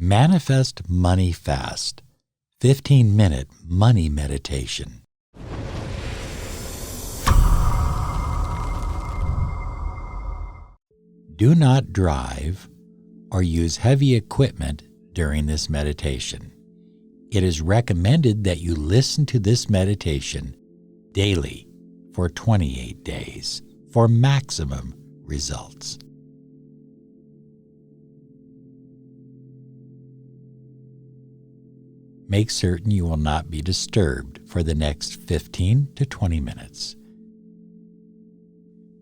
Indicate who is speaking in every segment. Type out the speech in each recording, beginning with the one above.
Speaker 1: Manifest Money Fast, 15-minute money meditation. Do not drive or use heavy equipment during this meditation. It is recommended that you listen to this meditation daily for 28 days for maximum results. Make certain you will not be disturbed for the next 15 to 20 minutes.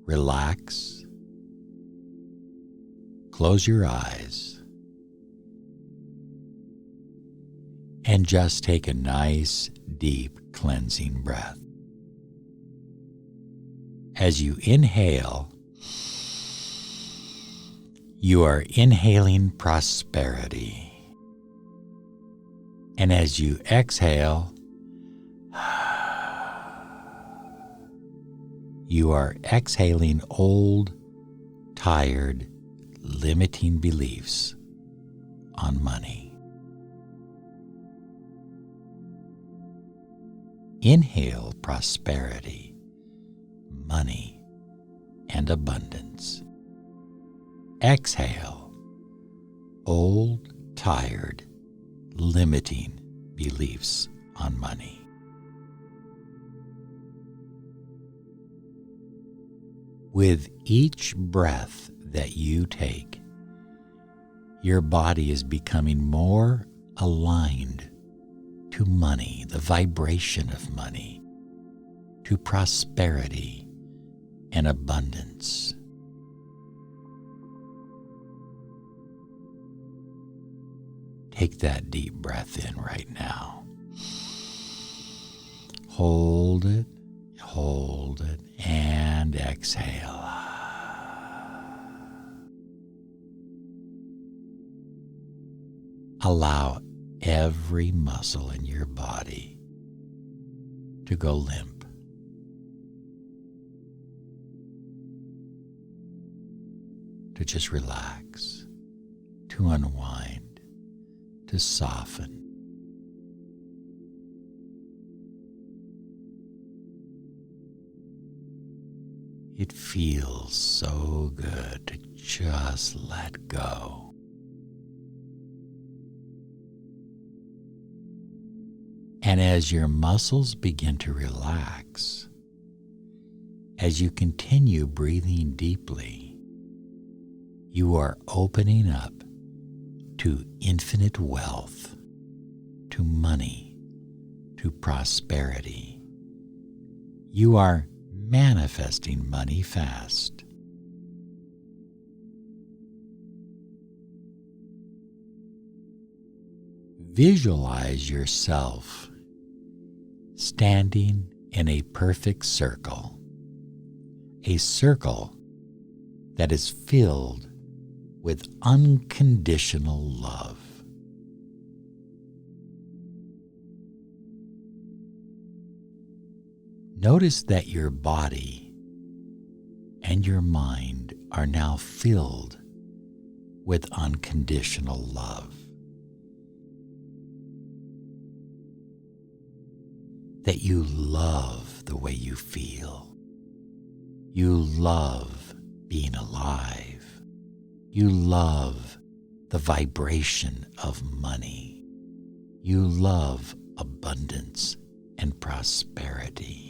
Speaker 1: Relax. Close your eyes. And just take a nice, deep, cleansing breath. As you inhale, you are inhaling prosperity. And as you exhale, you are exhaling old, tired, limiting beliefs on money. Inhale prosperity, money, and abundance. Exhale old, tired, limiting beliefs on money. With each breath that you take, your body is becoming more aligned to money, the vibration of money, to prosperity and abundance. Take that deep breath in right now. Hold it, and exhale. Allow every muscle in your body to go limp. To just relax, to unwind, to soften. It feels so good to just let go. And as your muscles begin to relax, as you continue breathing deeply, you are opening up to infinite wealth, to money, to prosperity. You are manifesting money fast. Visualize yourself standing in a perfect circle, a circle that is filled with unconditional love. Notice that your body and your mind are now filled with unconditional love. That you love the way you feel. You love being alive. You love the vibration of money. You love abundance and prosperity.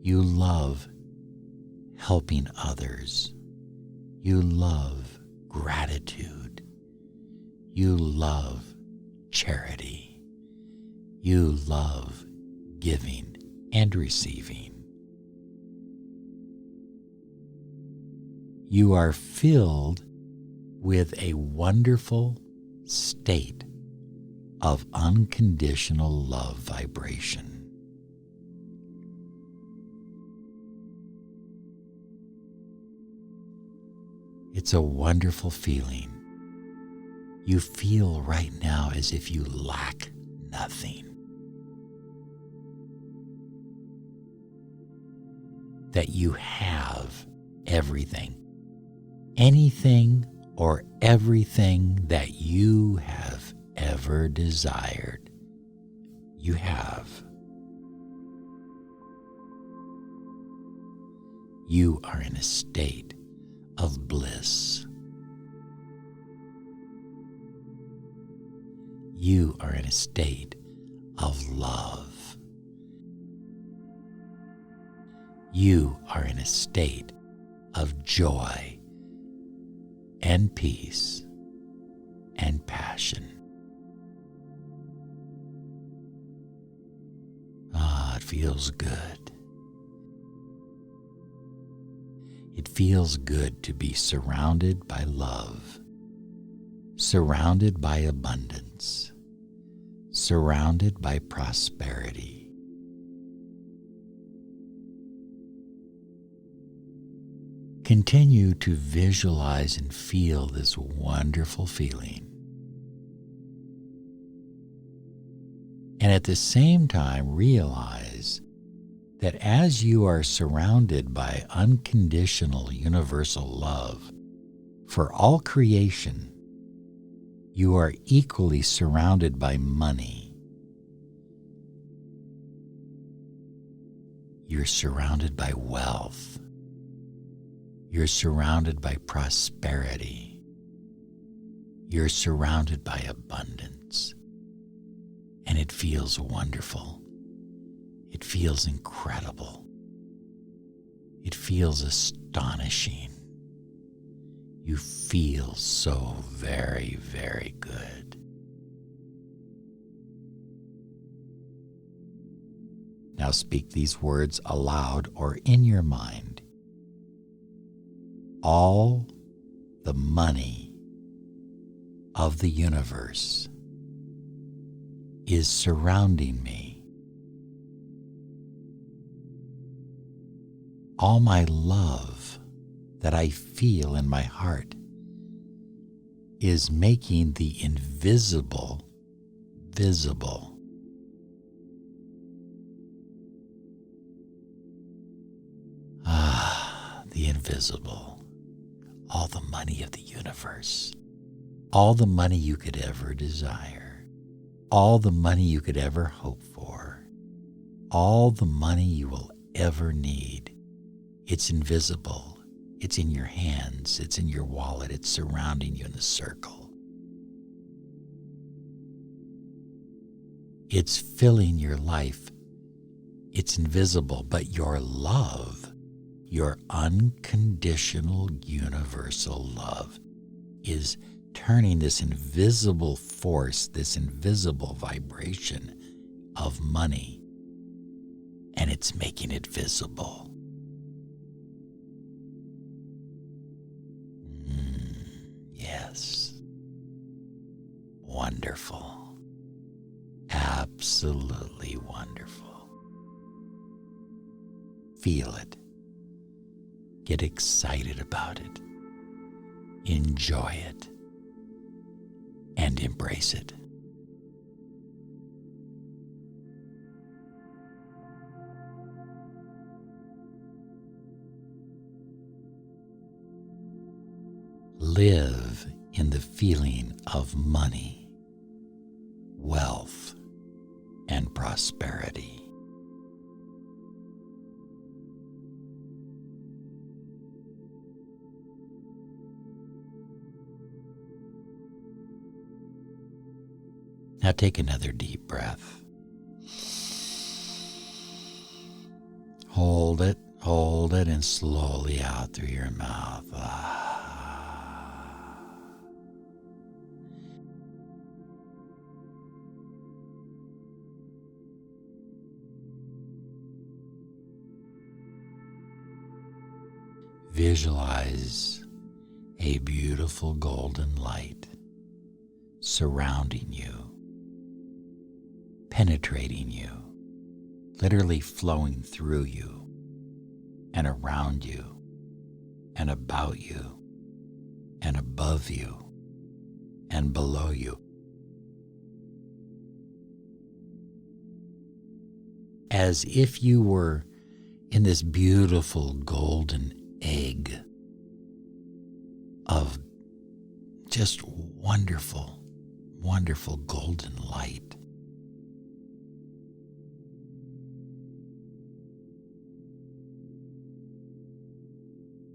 Speaker 1: You love helping others. You love gratitude. You love charity. You love giving and receiving. You are filled with a wonderful state of unconditional love vibration. It's a wonderful feeling. You feel right now as if you lack nothing. That you have everything anything or everything that you have ever desired. You have. You are in a state of bliss. You are in a state of love. You are in a state of joy and peace and passion. It feels good. It feels good to be surrounded by love, surrounded by abundance, surrounded by prosperity. Continue to visualize and feel this wonderful feeling. And at the same time, realize that as you are surrounded by unconditional universal love for all creation, you are equally surrounded by money. You're surrounded by wealth. You're surrounded by prosperity. You're surrounded by abundance. And it feels wonderful. It feels incredible. It feels astonishing. You feel so very, very good. Now speak these words aloud or in your mind. All the money of the universe is surrounding me. All my love that I feel in my heart is making the invisible visible. The invisible. All the money of the universe. All the money you could ever desire. All the money you could ever hope for. All the money you will ever need. It's invisible. It's in your hands. It's in your wallet. It's surrounding you in a circle. It's filling your life. It's invisible, but your love, your unconditional universal love, is turning this invisible force, this invisible vibration of money, and it's making it visible. Yes. Wonderful. Absolutely wonderful. Feel it. Get excited about it. Enjoy it. And embrace it. Live in the feeling of money, wealth, and prosperity. Now take another deep breath. Hold it, and slowly out through your mouth. Visualize a beautiful golden light surrounding you, penetrating you, literally flowing through you and around you and about you and above you and below you. As if you were in this beautiful golden egg just wonderful, wonderful golden light.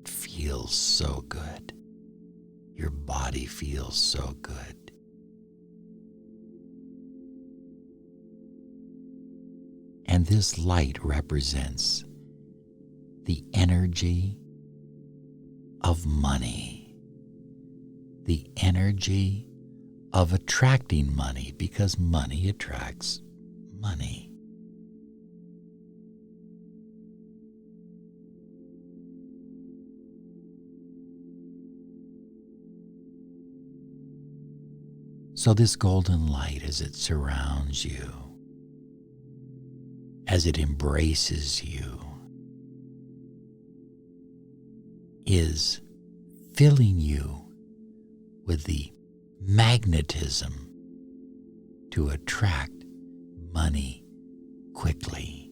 Speaker 1: It feels so good. Your body feels so good. And this light represents the energy of money, the energy of attracting money, because money attracts money. So this golden light, as it surrounds you, as it embraces you, is filling you with the magnetism to attract money quickly,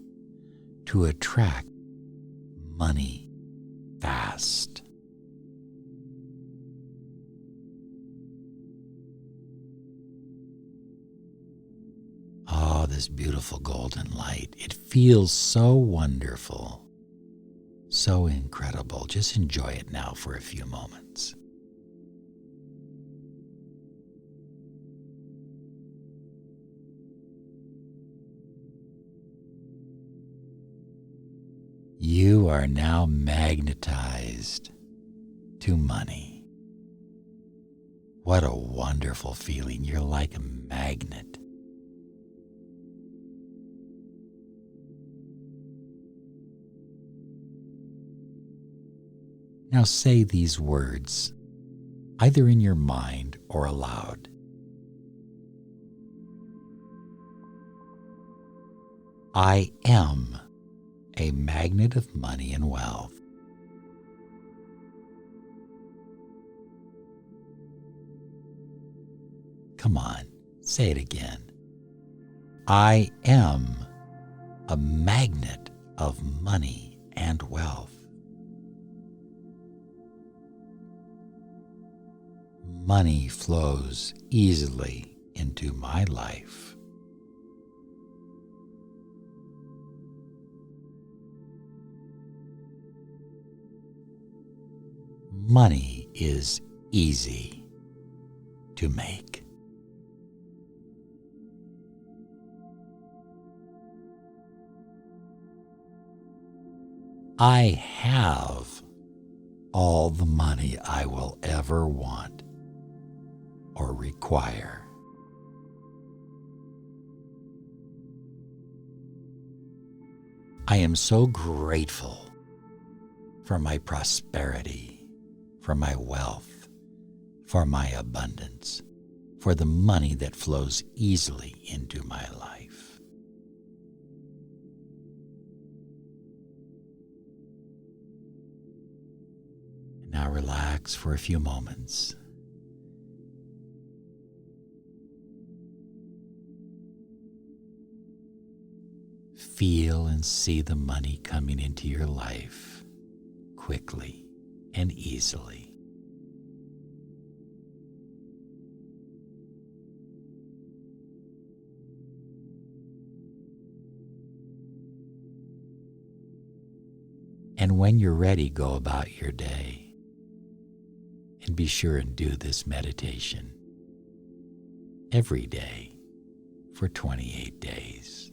Speaker 1: to attract money fast. Oh, this beautiful golden light. It feels so wonderful, so incredible. Just enjoy it now for a few moments. You are now magnetized to money. What a wonderful feeling. You're like a magnet. Now say these words, either in your mind or aloud. I am a magnet of money and wealth. Come on, say it again. I am a magnet of money and wealth. Money flows easily into my life. Money is easy to make. I have all the money I will ever want or require. I am so grateful for my prosperity, for my wealth, for my abundance, for the money that flows easily into my life. Now relax for a few moments. Feel and see the money coming into your life quickly and easily. And when you're ready, go about your day. And be sure and do this meditation every day for 28 days.